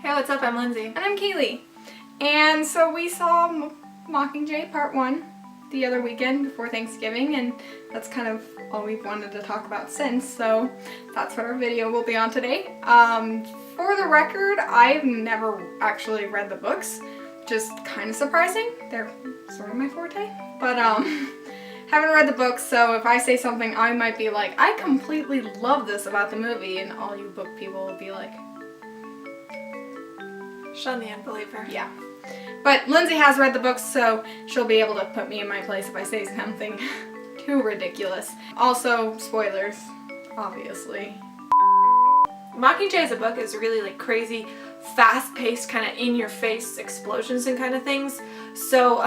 Hey, what's up? I'm Lindsay. And I'm Cailee. And so we saw Mockingjay Part 1 the other weekend before Thanksgiving, and that's kind of all we've wanted to talk about since, so that's what our video will be on today. For the record, I've never actually read the books, which is kind of surprising. They're sort of my forte, but haven't read the books, so if I say something, I might be like, I completely love this about the movie, and all you book people will be like, Shun the unbeliever. yeah. But Lindsay has read the books, so she'll be able to put me in my place if I say something too ridiculous. Also, spoilers, obviously. Mockingjay as a book is really like crazy, fast-paced, kind of in-your-face explosions and kind of things. So,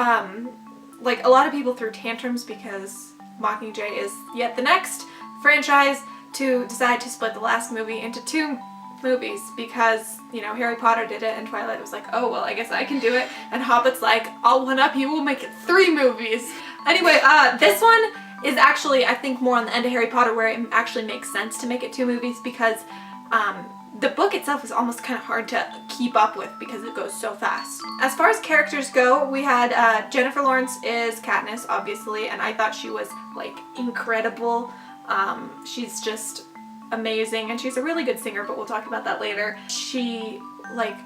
like a lot of people threw tantrums because Mockingjay is yet the next franchise to decide to split the last movie into two movies because, you know, Harry Potter did it and Twilight was like, oh, well, I guess I can do it. And Hobbit's like, I'll one up you, we'll make it 3 movies. Anyway, this one is actually, I think, more on the end of Harry Potter where it actually makes sense to make it 2 movies because the book itself is almost kind of hard to keep up with because it goes so fast. As far as characters go, we had Jennifer Lawrence is Katniss, obviously, and I thought she was, like, incredible. She's just amazing, and she's a really good singer, but we'll talk about that later. She, like,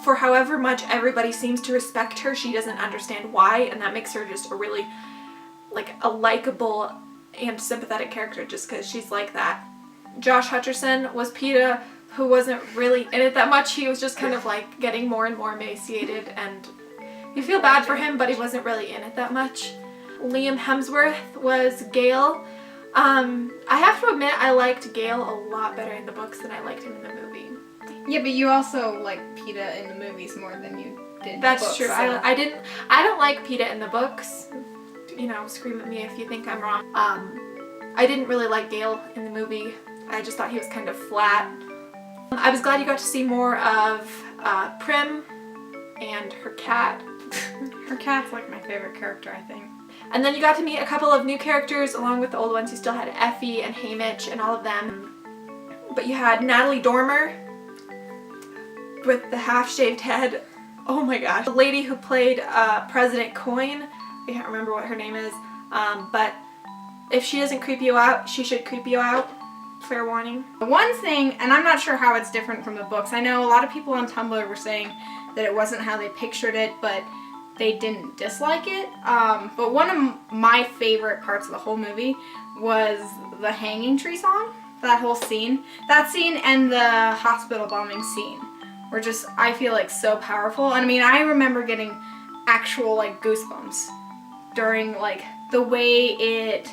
for however much everybody seems to respect her, she doesn't understand why, and that makes her just a really, like, a likable and sympathetic character just because she's like that. Josh Hutcherson was Peeta, who wasn't really in it that much. He was just kind of, like, getting more and more emaciated, and you feel bad for him, but he wasn't really in it that much. Liam Hemsworth was Gale. I have to admit I liked Gale a lot better in the books than I liked him in the movie. Yeah, but you also like Peeta in the movies more than you did in the books. That's true. So. I don't like Peeta in the books. You know, scream at me if you think I'm wrong. I didn't really like Gale in the movie. I just thought he was kind of flat. I was glad you got to see more of Prim and her cat. Her cat's like my favorite character, I think. And then you got to meet a couple of new characters along with the old ones. You still had Effie and Haymitch and all of them. But you had Natalie Dormer with the half-shaved head. Oh my gosh. The lady who played President Coin. I can't remember what her name is. But if she doesn't creep you out, she should creep you out. Fair warning. One thing, and I'm not sure how it's different from the books. I know a lot of people on Tumblr were saying that it wasn't how they pictured it, but they didn't dislike it. But one of my favorite parts of the whole movie was the hanging tree song. That whole scene. That scene and the hospital bombing scene were just, I feel like, so powerful. And I mean, I remember getting actual, like, goosebumps during, like, the way it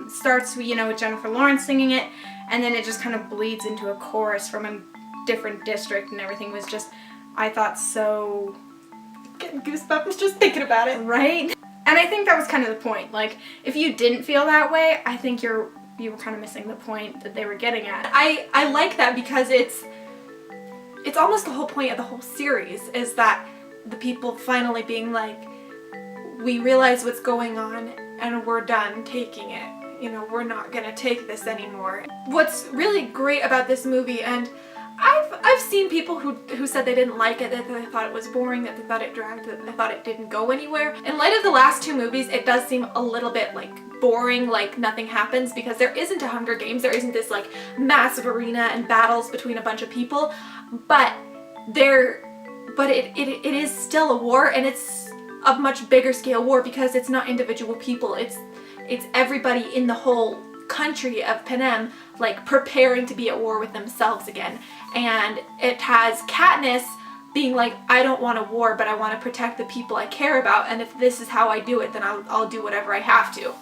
starts, you know, with Jennifer Lawrence singing it, and then it just kind of bleeds into a chorus from a different district, and everything was just, I thought, so... Getting goosebumps just thinking about it. Right? And I think that was kind of the point. Like, if you didn't feel that way, I think you were kind of missing the point that they were getting at. I like that because it's almost the whole point of the whole series is that the people finally being like, we realize what's going on and we're done taking it. You know, we're not gonna take this anymore. What's really great about this movie, and I've seen people who said they didn't like it, that they thought it was boring, that they thought it dragged, that they thought it didn't go anywhere. In light of the last 2 movies, it does seem a little bit like boring, like nothing happens, because there isn't a Hunger Games, there isn't this like massive arena and battles between a bunch of people, but it is still a war, and it's a much bigger scale war because it's not individual people, it's everybody in the whole country of Panem like preparing to be at war with themselves again. And it has Katniss being like, I don't want a war, but I want to protect the people I care about, and if this is how I do it, then I'll do whatever I have to.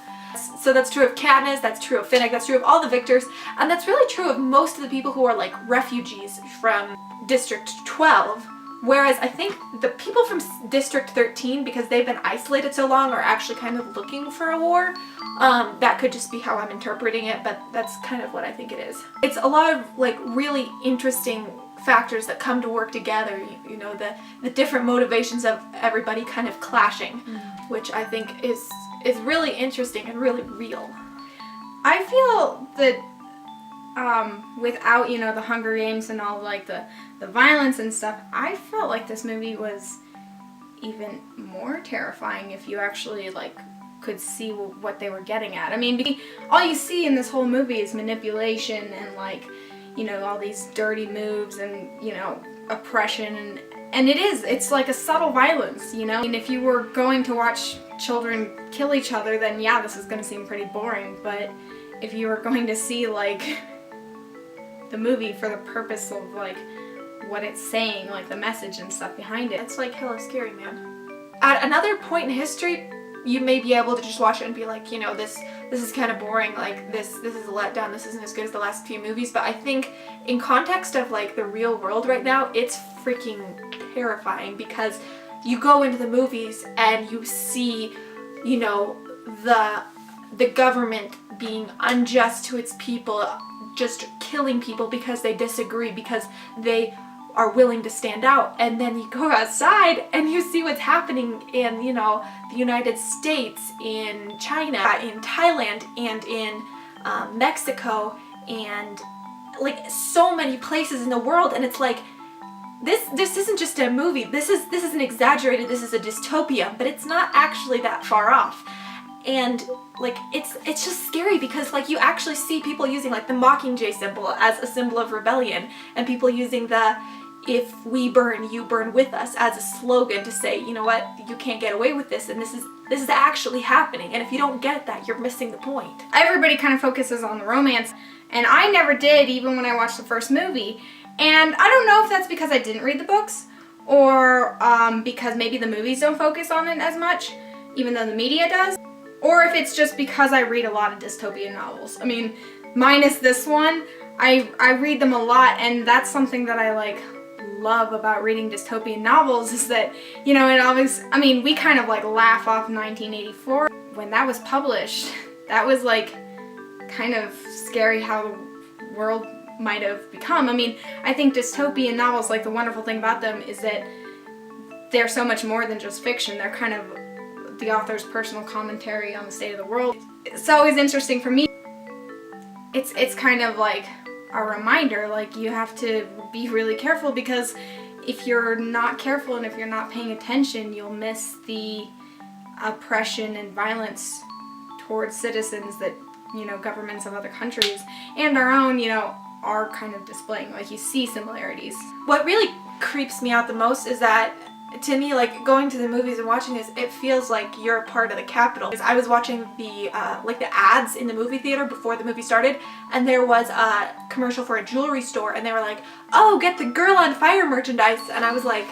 So that's true of Katniss, that's true of Finnick, that's true of all the victors, and that's really true of most of the people who are like refugees from District 12. Whereas I think the people from District 13, because they've been isolated so long, are actually kind of looking for a war. That could just be how I'm interpreting it, but that's kind of what I think it is. It's a lot of like really interesting factors that come to work together, you know, the different motivations of everybody kind of clashing, which I think is really interesting and really real. I feel that without, you know, the Hunger Games and all like the violence and stuff, I felt like this movie was even more terrifying if you actually like could see what they were getting at. I mean, all you see in this whole movie is manipulation and like, you know, all these dirty moves and, you know, oppression and it's like a subtle violence, you know? And if you were going to watch children kill each other, then yeah, this is going to seem pretty boring, but if you were going to see like the movie for the purpose of like what it's saying, like the message and stuff behind it, it's like hella scary, man. At another point in history, you may be able to just watch it and be like, you know, this is kind of boring, like this is a letdown, this isn't as good as the last few movies, but I think in context of like the real world right now, it's freaking terrifying because you go into the movies and you see, you know, the government being unjust to its people, just killing people because they disagree, because they are willing to stand out, and then you go outside and you see what's happening in, you know, the United States, in China, in Thailand, and in Mexico, and like so many places in the world, and it's like this isn't just a movie. This isn't exaggerated. This is a dystopia, but it's not actually that far off. And like it's just scary because like you actually see people using like the Mockingjay symbol as a symbol of rebellion, and people using the "if we burn, you burn with us" as a slogan to say, you know what, you can't get away with this, and this is actually happening. And if you don't get that, you're missing the point. Everybody kind of focuses on the romance, and I never did, even when I watched the first movie. And I don't know if that's because I didn't read the books, or because maybe the movies don't focus on it as much, even though the media does. Or if it's just because I read a lot of dystopian novels. I mean, minus this one, I read them a lot, and that's something that I like love about reading dystopian novels is that, you know, it always, I mean, we kind of like laugh off 1984. When that was published, that was like kind of scary how the world might have become. I mean, I think dystopian novels, like the wonderful thing about them is that they're so much more than just fiction. They're kind of the author's personal commentary on the state of the world. It's always interesting for me. It's kind of like a reminder, like you have to be really careful, because if you're not careful and if you're not paying attention, you'll miss the oppression and violence towards citizens that, you know, governments of other countries and our own, you know, are kind of displaying. Like you see similarities. What really creeps me out the most is that, to me, like going to the movies and watching this, it feels like you're a part of the Capitol. I was watching the like the ads in the movie theater before the movie started, and there was a commercial for a jewelry store, and they were like, "Oh, get the Girl on Fire merchandise," and I was like,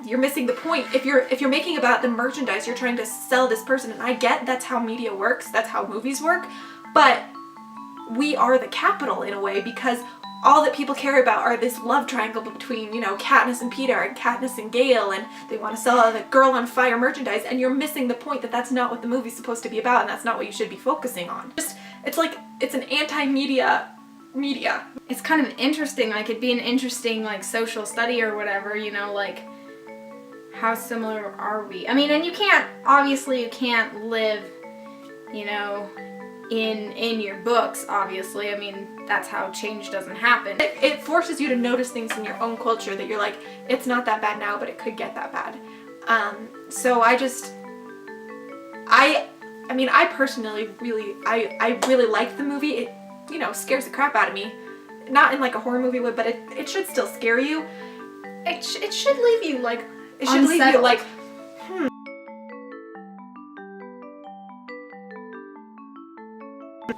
you're missing the point. If you're making about the merchandise, you're trying to sell this person, and I get that's how media works, that's how movies work, but we are the Capitol in a way, because all that people care about are this love triangle between, you know, Katniss and Peter and Katniss and Gale, and they want to sell the Girl on Fire merchandise, and you're missing the point that that's not what the movie's supposed to be about, and that's not what you should be focusing on. It's like, it's an anti-media media. It's kind of interesting, like it'd be an interesting like social study or whatever, you know, like how similar are we? I mean, and you can't live, you know, in your books, obviously. I mean, that's how change doesn't happen. It forces you to notice things in your own culture that you're like, it's not that bad now, but it could get that bad. So I mean, I personally I really liked the movie. It, you know, scares the crap out of me. Not in like a horror movie would, but it should still scare you. It should leave you like, it should leave you like,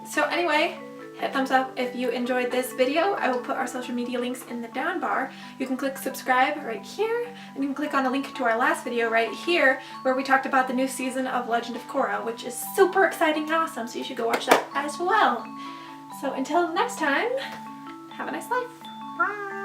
So anyway, hit thumbs up if you enjoyed this video. I will put our social media links in the down bar. You can click subscribe right here, and you can click on a link to our last video right here where we talked about the new season of Legend of Korra, which is super exciting and awesome, so you should go watch that as well. So until next time, have a nice life. Bye.